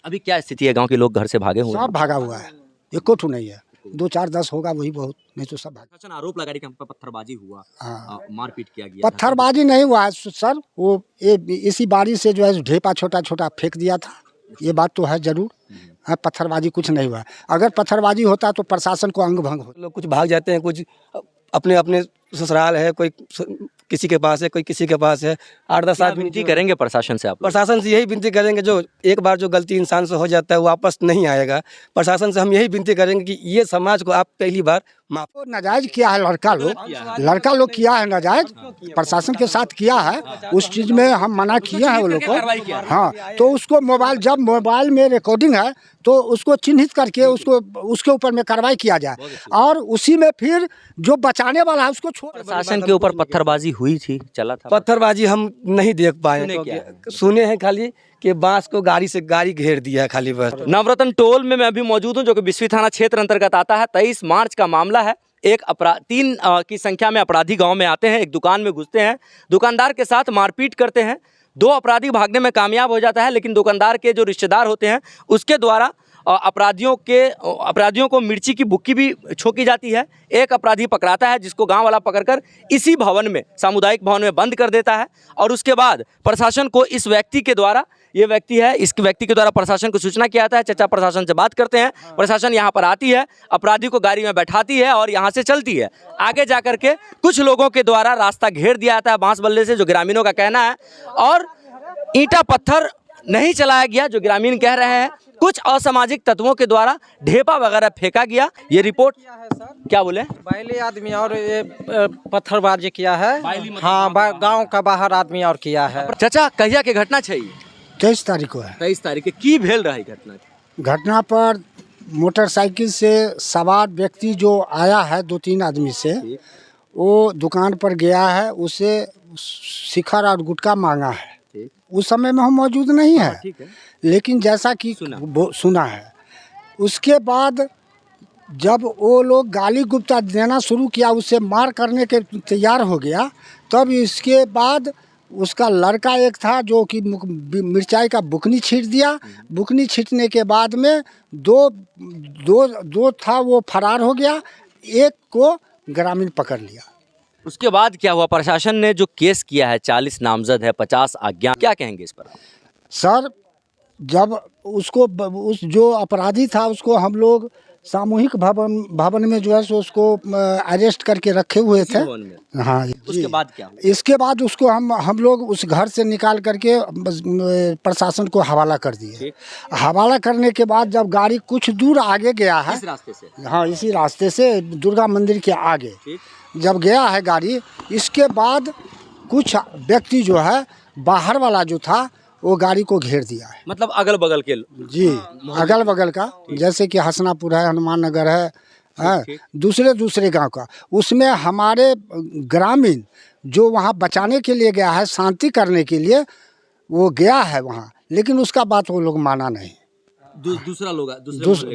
अभी क्या स्थिति है? गांव के लोग घर से भागे हुए हैं। सब भागा हुआ है, एको ठो नहीं है। 2 4 10 होगा वही बहुत, नहीं तो सब भागा। प्रशासन आरोप लगा रही कि हम पर पत्थरबाजी हुआ, हाँ, मारपीट किया गया। पत्थरबाजी नहीं हुआ है सर, वो इसी बारी से जो है ढेपा छोटा छोटा फेंक दिया था, ये बात तो है जरूर। हाँ, पत्थरबाजी कुछ नहीं हुआ। अगर पत्थरबाजी होता तो प्रशासन को अंग भंग होता। लोग कुछ भाग जाते हैं, कुछ अपने अपने ससुराल है, कोई किसी के पास है, कोई किसी के पास है। 8-10 आदमी विनती करेंगे प्रशासन से आप लोग? प्रशासन से यही विनती करेंगे, जो एक बार जो गलती इंसान से हो जाता है वो वापस नहीं आएगा। प्रशासन से हम यही विनती करेंगे कि ये समाज को आप पहली बार माफ। तो नाजायज किया है लड़का लोग किया है नाजायज, प्रशासन के साथ किया है। उस चीज में हम मना किए हैं वो लोग को। हाँ, तो उसको मोबाइल, जब मोबाइल में रिकॉर्डिंग है तो उसको चिन्हित करके उसके ऊपर में कार्रवाई किया जाए, और उसी में फिर जो बचाने वाला है उसको छोड़। प्रशासन के ऊपर पत्थरबाजी हुई थी, चला था पत्थरबाजी हम नहीं देख पाए, सुने हैं खाली कि बांस को गाड़ी घेर दिया है खाली बस। नवरत्न टोल में मैं अभी मौजूद हूँ, जो कि बिस्फी थाना क्षेत्र अंतर्गत आता है। 23 मार्च का मामला है। एक 3 की संख्या में अपराधी गांव में आते हैं, एक दुकान में घुसते हैं, दुकानदार के साथ मारपीट करते हैं। 2 अपराधी भागने में कामयाब हो जाता है, लेकिन दुकानदार के जो रिश्तेदार होते हैं उसके द्वारा अपराधियों को मिर्ची की बुक्की भी छोकी जाती है। एक अपराधी पकड़ाता है, जिसको गांव वाला पकड़कर इसी भवन में, सामुदायिक भवन में बंद कर देता है। और उसके बाद प्रशासन को इस व्यक्ति के द्वारा, ये व्यक्ति है, इस व्यक्ति के द्वारा प्रशासन को सूचना किया जाता है। चचा प्रशासन से बात करते हैं, प्रशासन यहाँ पर आती है, अपराधी को गाड़ी में बैठाती है और यहाँ से चलती है। आगे जाकर के कुछ लोगों के द्वारा रास्ता घेर दिया जाता है बांस बल्ले से, जो ग्रामीणों का कहना है, और ईंटा पत्थर नहीं चलाया गया, जो ग्रामीण कह रहे हैं। कुछ असामाजिक तत्वों के द्वारा ढेपा वगैरह फेंका गया। ये रिपोर्ट क्या बोले? बाइली आदमी और ये पत्थरबाजी किया है। हाँ, गांव का बाहर आदमी और किया है। चाचा, कहिया के घटना चाहिए? 23 तारीख को है। 23 तारीख के की भेल रही घटना पर मोटरसाइकिल से सवार व्यक्ति जो आया है 2-3 आदमी से, वो दुकान पर गया है, उसे शिखर और गुटखा मांगा है। उस समय में हम मौजूद नहीं है, लेकिन जैसा कि सुना है, उसके बाद जब वो लोग गाली गुप्ता देना शुरू किया, उसे मार करने के तैयार हो गया, तब इसके बाद उसका लड़का एक था जो कि मिर्चाई का बुकनी छींट दिया। बुकनी छींटने के बाद में दो था वो फरार हो गया, एक को ग्रामीण पकड़ लिया। उसके बाद क्या हुआ? प्रशासन ने जो केस किया है, 40 नामजद है, 50 आज्ञा, क्या कहेंगे इस पर? सर, जब उसको उस जो अपराधी था उसको हम लोग सामूहिक भवन में जो है सो उसको अरेस्ट करके रखे हुए थे। हाँ, उसके बाद क्या हुआ? इसके बाद उसको हम लोग उस घर से निकाल करके प्रशासन को हवाला कर दिए। हवाला करने के बाद जब गाड़ी कुछ दूर आगे गया है, इस रास्ते से, हाँ, इसी रास्ते से दुर्गा मंदिर के आगे जब गया है गाड़ी, इसके बाद कुछ व्यक्ति जो है बाहर वाला जो था वो गाड़ी को घेर दिया है। मतलब अगल बगल के? जी, अगल बगल का, जैसे कि हसनापुर है, हनुमान नगर है, दूसरे गांव का। उसमें हमारे ग्रामीण जो वहां बचाने के लिए गया है, शांति करने के लिए वो गया है वहां, लेकिन उसका बात वो लोग माना नहीं।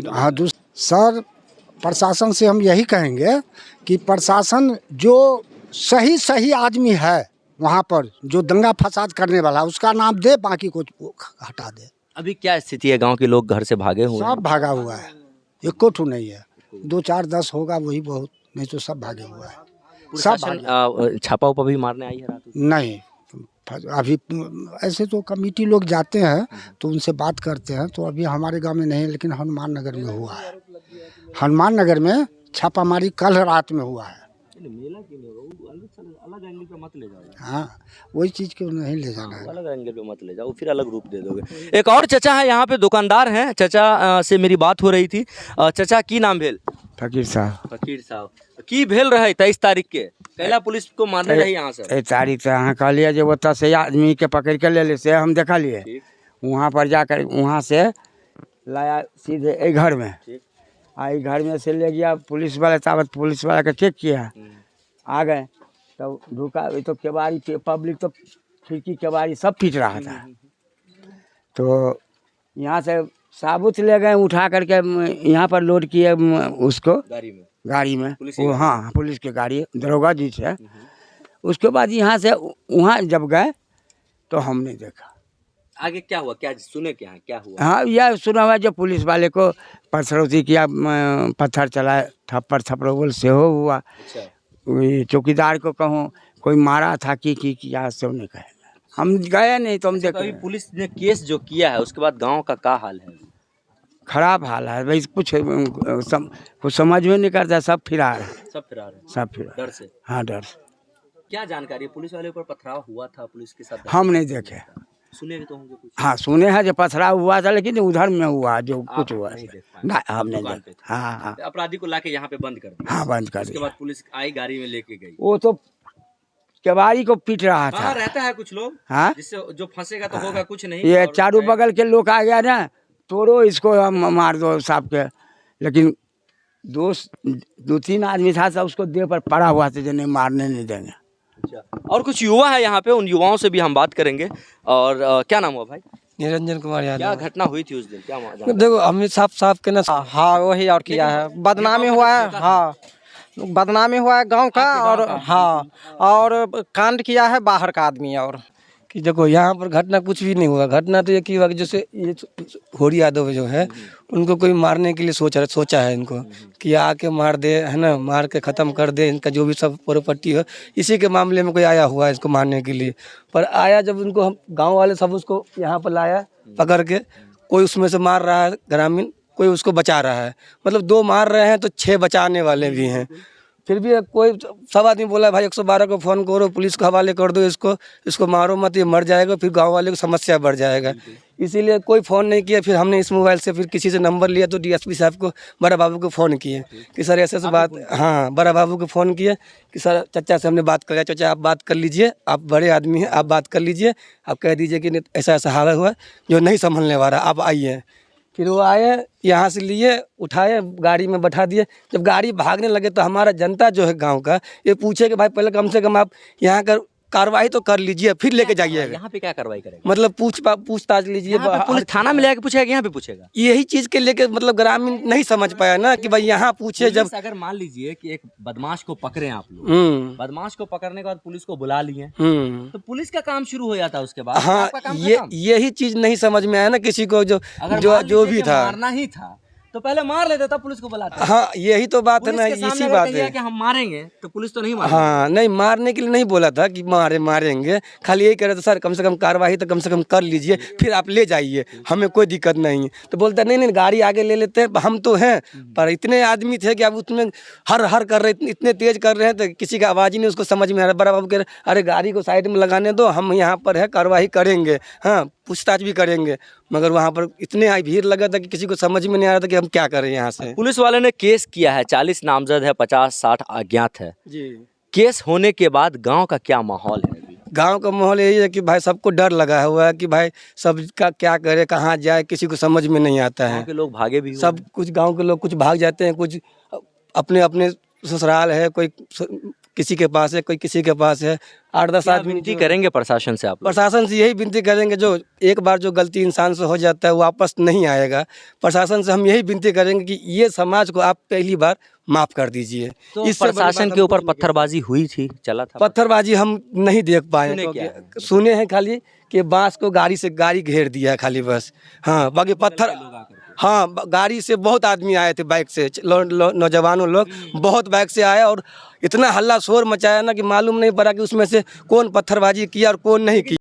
हाँ, सर, प्रशासन से हम यही कहेंगे कि प्रशासन जो सही आदमी है वहाँ पर, जो दंगा फसाद करने वाला, उसका नाम दे, बाकी को हटा दे। अभी क्या स्थिति है? गांव के लोग घर से भागे हुए हैं। सब भागा हुआ है, एको ठो नहीं है। 2 4 10 होगा वही बहुत, नहीं तो सब भागे हुआ है। सब छापा उपा भी मारने आई है रात? नहीं, अभी ऐसे तो कमेटी लोग जाते हैं तो उनसे बात करते हैं, तो अभी हमारे गांव में नहीं, लेकिन हनुमान नगर में हुआ है। हनुमान नगर में छापामारी कल रात में हुआ है। अलग एंगल पे मत ले जाओ। हाँ, वही चीज़ को नहीं ले जाना है। अलग एंगल पे मत ले जाओ, फिर अलग रूप दे दोगे। एक और चचा है यहाँ पे, दुकानदार हैं। चचा से मेरी बात हो रही थी। चचा, की नाम भेल? फकीर साहब। फकीर साहब, की भेल रहे 23 तारीख के? पहला पुलिस को मारने रही यहाँ से 23 तारीख से अहाँ कहलिए जो ओतऽ से आदमी के पकड़ के ले से हम देखा लिए, वहाँ पर जाकर वहाँ से लाया सीधे घर में। आई घर में से ले गया पुलिस वाला, ताबत पुलिस वाला का चेक किया, आ गए तो ढुका, तो केवाड़ी पब्लिक तो खिड़की केवाड़ी सब पीट रहा था। तो यहाँ से साबुत ले गए, उठा करके यहाँ पर लोड किए उसको गाड़ी में वो, हाँ, पुलिस की गाड़ी, दरोगा जी से। उसके बाद यहाँ से वहाँ जब गए तो हमने देखा आगे क्या हुआ, क्या सुने, क्या हुआ? हाँ, यह सुना हुआ जो पुलिस वाले को पथरौती किया, पत्थर चलाए, थप्पड़ थप्पड़ बोल से हुआ। अच्छा, वही चौकीदार को कहूँ कोई मारा था कि किया से नहीं कहे, हम गए नहीं तो हम अच्छा, देख अभी पुलिस ने केस जो किया है उसके बाद गांव का क्या हाल है? खराब हाल है भाई, कुछ समझ में नहीं करता, सब फिरार है, सब फरार है सब फिरार। डर से। हाँ, डर से। क्या जानकारी है? पुलिस वाले ऊपर पथराव हुआ था, पुलिस के साथ हम नहीं देखे। सुने तो होंगे कुछ? हाँ, सुने हैं जो पथराव हुआ था, लेकिन उधर में हुआ जो कुछ हुआ नहीं देख पाए? ना, हम नहीं दुकान देखे। पे थे। हाँ हाँ अपराधी को लाके यहाँ पे बंद कर दिया। हाँ, बंद कर उसके दिया। बाद पुलिस आई, गाड़ी में लेके गई। वो तो केवाड़ी को पीट रहा था। बाहर रहता है कुछ लोग, हाँ, जिससे जो फंसेगा तो होगा कुछ नहीं। ये और चारों बगल के लोग आ गया ना, तोड़ो इसको, हम मार दो साहब के, लेकिन दो तीन आदमी था सब उसको देह पर पड़ा हुआ था जो नहीं, मारने नहीं देंगे। अच्छा। और कुछ युवा है यहाँ पे, उन युवाओं से भी हम बात करेंगे। और क्या नाम हुआ भाई? निरंजन कुमार क्या यादव। घटना हुई थी उस दिन, क्या जानकारी? देखो हमें साफ साफ के ना, हाँ वही और किया है, बदनामी हुआ है। हाँ, बदनामी हुआ है गांव का, और हाँ, और कांड किया है बाहर का आदमी। और कि देखो यहाँ पर घटना कुछ भी नहीं हुआ। घटना तो ये की हुआ कि जैसे ये होरी यादव जो है, उनको कोई मारने के लिए सोचा है इनको कि आके मार दे, है ना, मार के ख़त्म कर दे इनका जो भी सब प्रॉपर्टी हो। इसी के मामले में कोई आया हुआ है इसको मारने के लिए। पर आया जब उनको, हम गांव वाले सब उसको यहाँ पर लाया पकड़ के, कोई उसमें से मार रहा है ग्रामीण, कोई उसको बचा रहा है। मतलब 2 मार रहे हैं तो 6 बचाने वाले भी हैं। फिर भी कोई सब आदमी बोला भाई 112 को फ़ोन करो, पुलिस को हवाले कर दो, इसको मारो मत, ये मर जाएगा, फिर गांव वाले को समस्या बढ़ जाएगा। इसीलिए कोई फ़ोन नहीं किया। फिर हमने इस मोबाइल से फिर किसी से नंबर लिया तो डीएसपी साहब को, बड़ा बाबू को फ़ोन किए कि सर ऐसे बात। हाँ, बड़ा बाबू को फ़ोन किए कि सर चचा से हमने बात कर लिया, चचा आप बात कर लीजिए, आप बड़े आदमी हैं, आप बात कर लीजिए, आप कह दीजिए कि ऐसा ऐसा हाल हुआ जो नहीं संभलने वाला, आप आइए। फिर वो आए, यहाँ से लिए, उठाए, गाड़ी में बैठा दिए। जब गाड़ी भागने लगे तो हमारा जनता जो है गांव का, ये पूछे कि भाई पहले कम से कम आप यहाँ कर कार्रवाई तो कर लीजिए, फिर लेके जाइएगा। यहाँ पे क्या कार्रवाई करेगा? मतलब पूछताछ लीजिए। यहाँ पे पुलिस थाना में लेके पूछेगा, यहाँ पे पूछेगा? यही चीज के लेके मतलब ग्रामीण नहीं समझ पाया ना कि भाई यहाँ पूछे। जब अगर मान लीजिए कि एक बदमाश को पकड़े आप लोग, बदमाश को पकड़ने के बाद पुलिस को बुला लिए, तो पुलिस का काम शुरू हो जाता है उसके बाद। हाँ, आपका काम ये खत्म। यही चीज नहीं समझ में आया ना किसी को, जो अगर जो मान जो लीजिए भी कि था। मारना ही था तो पहले मार लेते, तब पुलिस को बुलाते। हाँ, यही तो बात है ना, पुलिस के सामने इसी अगर बात कहिए है। कि हम मारेंगे तो पुलिस तो नहीं मारेगी। हाँ, नहीं मारने के लिए नहीं बोला था कि मारेंगे, खाली यही कह रहे थे सर कम से कम कार्रवाई तो कम से कम कर लीजिए, फिर आप ले जाइए, हमें कोई दिक्कत नहीं है। तो बोलता नहीं गाड़ी आगे ले लेते हैं, हम तो हैं, पर इतने आदमी थे कि अब उसमें हर कर रहे, इतने तेज कर रहे हैं तो किसी का आवाज़ ही नहीं उसको समझ में आ रहा। बड़ा बाबू कह रहे अरे गाड़ी को साइड में लगाने दो, हम यहाँ पर है, कार्रवाई करेंगे, हाँ पूछताछ भी करेंगे। मगर वहाँ पर इतने भीड़ लगा था कि किसी को समझ में नहीं आ रहा था कि हम क्या करें यहाँ से। पुलिस वाले ने केस किया है, 40 नामजद है, 50-60 अज्ञात है। जी, केस होने के बाद गांव का क्या माहौल है अभी? गांव का माहौल यही है कि भाई सबको डर लगा हुआ है कि भाई सब का क्या करे, कहाँ जाए, किसी को समझ में नहीं आता है। गांव के लोग भागे भी हुए सब कुछ गांव के लोग कुछ भाग जाते हैं, कुछ अपने अपने ससुराल है, कोई किसी के पास है, कोई किसी के पास है। 8-10 क्या आदमी विनती करेंगे प्रशासन से आप लोग? प्रशासन से यही विनती करेंगे, जो एक बार जो गलती इंसान से हो जाता है वो वापस नहीं आएगा। प्रशासन से हम यही विनती करेंगे कि ये समाज को आप पहली बार माफ़ कर दीजिए। तो इससे बड़ी प्रशासन बात के हम ऊपर कुछ नहीं पत्थरबाजी हुई थी, चला था? पत्थरबाजी हम नहीं देख पाए, सुने क्या क्योंकि सुने हैं खाली कि बांस को गाड़ी घेर दिया है खाली बस। हाँ, बाकी पत्थर, हाँ गाड़ी से बहुत आदमी आए थे, बाइक से नौजवानों लोग बहुत बाइक से आए और इतना हल्ला शोर मचाया ना कि मालूम नहीं पड़ा कि उसमें से कौन पत्थरबाजी किया और कौन नहीं किया।